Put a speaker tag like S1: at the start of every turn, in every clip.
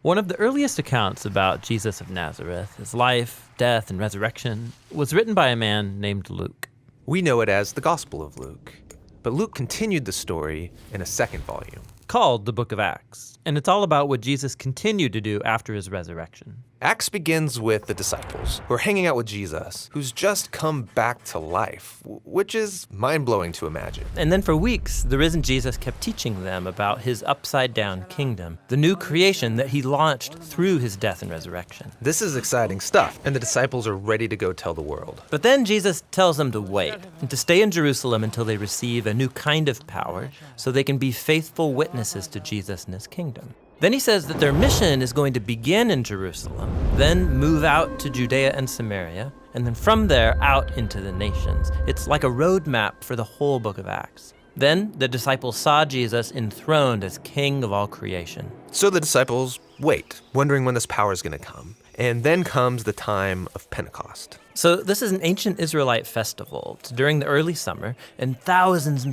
S1: One of the earliest accounts about Jesus of Nazareth, his life, death, and resurrection, was written by a man named Luke.
S2: We know it as the Gospel of Luke, but Luke continued the story in a second volume,
S1: Called the Book of Acts, and it's all about what Jesus continued to do after his resurrection.
S2: Acts begins with the disciples who are hanging out with Jesus, who's just come back to life, which is mind-blowing to imagine.
S1: And then for weeks, the risen Jesus kept teaching them about his upside-down kingdom, the new creation that he launched through his death and resurrection.
S2: This is exciting stuff, and the disciples are ready to go tell the world.
S1: But then Jesus tells them to wait and to stay in Jerusalem until they receive a new kind of power so they can be faithful witnesses to Jesus and his kingdom. Then he says that their mission is going to begin in Jerusalem, then move out to Judea and Samaria, and then from there out into the nations. It's like a roadmap for the whole book of Acts. Then the disciples saw Jesus enthroned as King of all creation.
S2: So the disciples wait, wondering when this power is going to come. And then comes the time of Pentecost.
S1: So this is an ancient Israelite festival. It's during the early summer, and thousands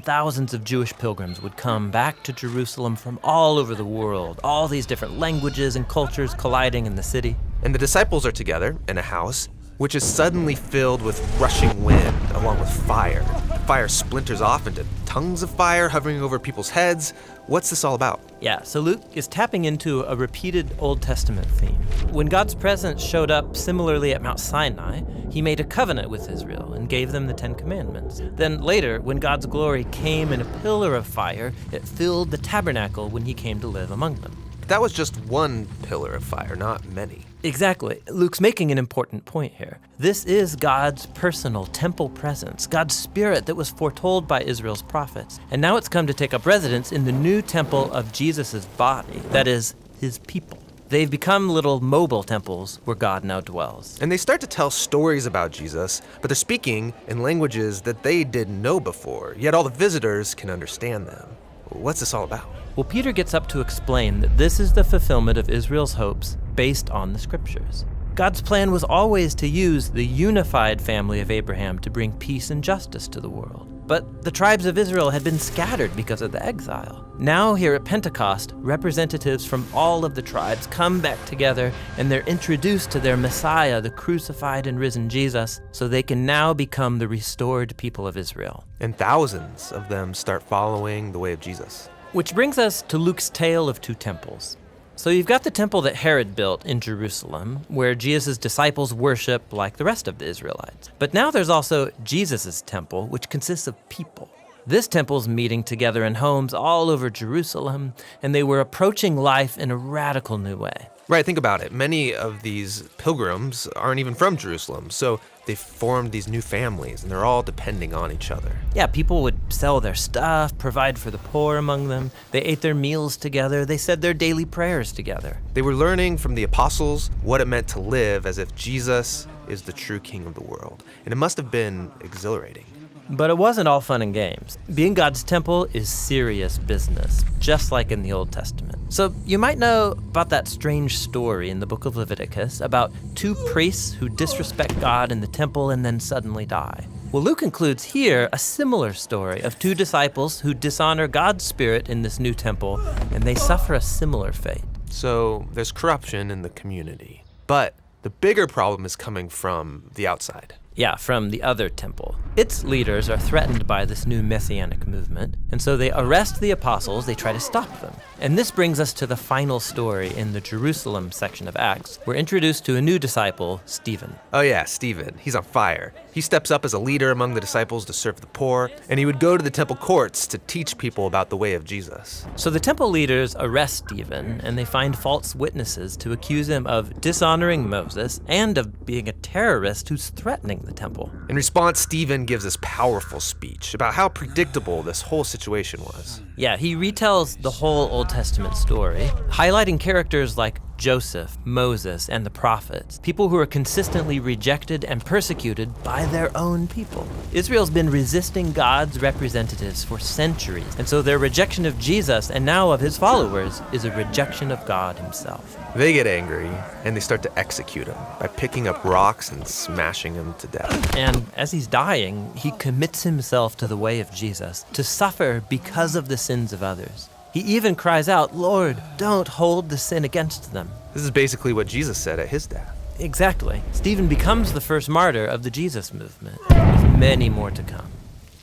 S1: of Jewish pilgrims would come back to Jerusalem from all over the world, all these different languages and cultures colliding in the city.
S2: And the disciples are together in a house, which is suddenly filled with rushing wind along with fire. Fire splinters off into tongues of fire hovering over people's heads. What's this all about?
S1: Yeah, so Luke is tapping into a repeated Old Testament theme. When God's presence showed up similarly at Mount Sinai, he made a covenant with Israel and gave them the Ten Commandments. Then later, when God's glory came in a pillar of fire, it filled the tabernacle when he came to live among them.
S2: But that was just one pillar of fire, not many.
S1: Exactly. Luke's making an important point here. This is God's personal temple presence, God's spirit that was foretold by Israel's prophets. And now it's come to take up residence in the new temple of Jesus' body, that is, his people. They've become little mobile temples where God now dwells.
S2: And they start to tell stories about Jesus, but they're speaking in languages that they didn't know before, yet all the visitors can understand them. What's this all about?
S1: Well, Peter gets up to explain that this is the fulfillment of Israel's hopes based on the scriptures. God's plan was always to use the unified family of Abraham to bring peace and justice to the world. But the tribes of Israel had been scattered because of the exile. Now here at Pentecost, representatives from all of the tribes come back together and they're introduced to their Messiah, the crucified and risen Jesus, so they can now become the restored people of Israel.
S2: And thousands of them start following the way of Jesus.
S1: Which brings us to Luke's tale of two temples. So you've got the temple that Herod built in Jerusalem, where Jesus' disciples worship like the rest of the Israelites. But now there's also Jesus' temple, which consists of people. This temple's meeting together in homes all over Jerusalem, and they were approaching life in a radical new way.
S2: Right, think about it. Many of these pilgrims aren't even from Jerusalem, so they've formed these new families, and they're all depending on each other.
S1: Yeah, people would sell their stuff, provide for the poor among them. They ate their meals together. They said their daily prayers together.
S2: They were learning from the apostles what it meant to live as if Jesus is the true king of the world, and it must have been exhilarating.
S1: But it wasn't all fun and games. Being God's temple is serious business, just like in the Old Testament. So you might know about that strange story in the book of Leviticus about two priests who disrespect God in the temple and then suddenly die. Well, Luke includes here a similar story of two disciples who dishonor God's spirit in this new temple, and they suffer a similar fate.
S2: So there's corruption in the community. But the bigger problem is coming from the outside.
S1: Yeah, from the other temple. Its leaders are threatened by this new messianic movement, and so they arrest the apostles, they try to stop them. And this brings us to the final story in the Jerusalem section of Acts. We're introduced to a new disciple, Stephen.
S2: Oh yeah, Stephen. He's on fire. He steps up as a leader among the disciples to serve the poor, and he would go to the temple courts to teach people about the way of Jesus.
S1: So the temple leaders arrest Stephen, and they find false witnesses to accuse him of dishonoring Moses and of being a terrorist who's threatening the temple.
S2: In response, Stephen gives this powerful speech about how predictable this whole situation was.
S1: Yeah, he retells the whole Old Testament story, highlighting characters like Joseph, Moses, and the prophets, people who are consistently rejected and persecuted by their own people. Israel's been resisting God's representatives for centuries, and so their rejection of Jesus and now of his followers is a rejection of God himself.
S2: They get angry, and they start to execute him by picking up rocks and smashing him to death.
S1: And as he's dying, he commits himself to the way of Jesus, to suffer because of the sins of others. He even cries out, "Lord, don't hold the sin against them."
S2: This is basically what Jesus said at his death.
S1: Exactly. Stephen becomes the first martyr of the Jesus movement, with many more to come.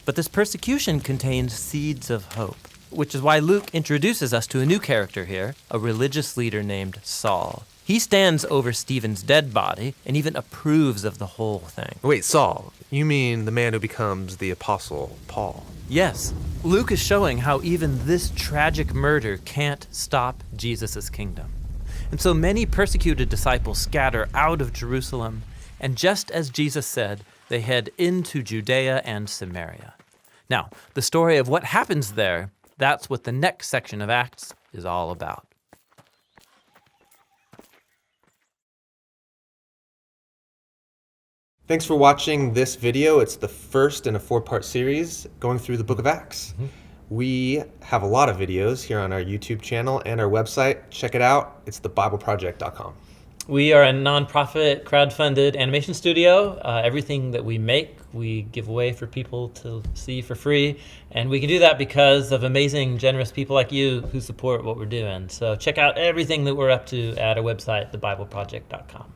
S1: But this persecution contains seeds of hope, which is why Luke introduces us to a new character here, a religious leader named Saul. He stands over Stephen's dead body and even approves of the whole thing.
S2: Wait, Saul, you mean the man who becomes the Apostle Paul?
S1: Yes, Luke is showing how even this tragic murder can't stop Jesus' kingdom. And so many persecuted disciples scatter out of Jerusalem, and just as Jesus said, they head into Judea and Samaria. Now, the story of what happens there, that's what the next section of Acts is all about.
S2: Thanks for watching this video. It's the first in a 4-part series going through the book of Acts. We have a lot of videos here on our YouTube channel and our website. Check it out. It's thebibleproject.com.
S3: We are a nonprofit, crowd-funded animation studio. Everything that we make, we give away for people to see for free. And we can do that because of amazing, generous people like you who support what we're doing. So check out everything that we're up to at our website, thebibleproject.com.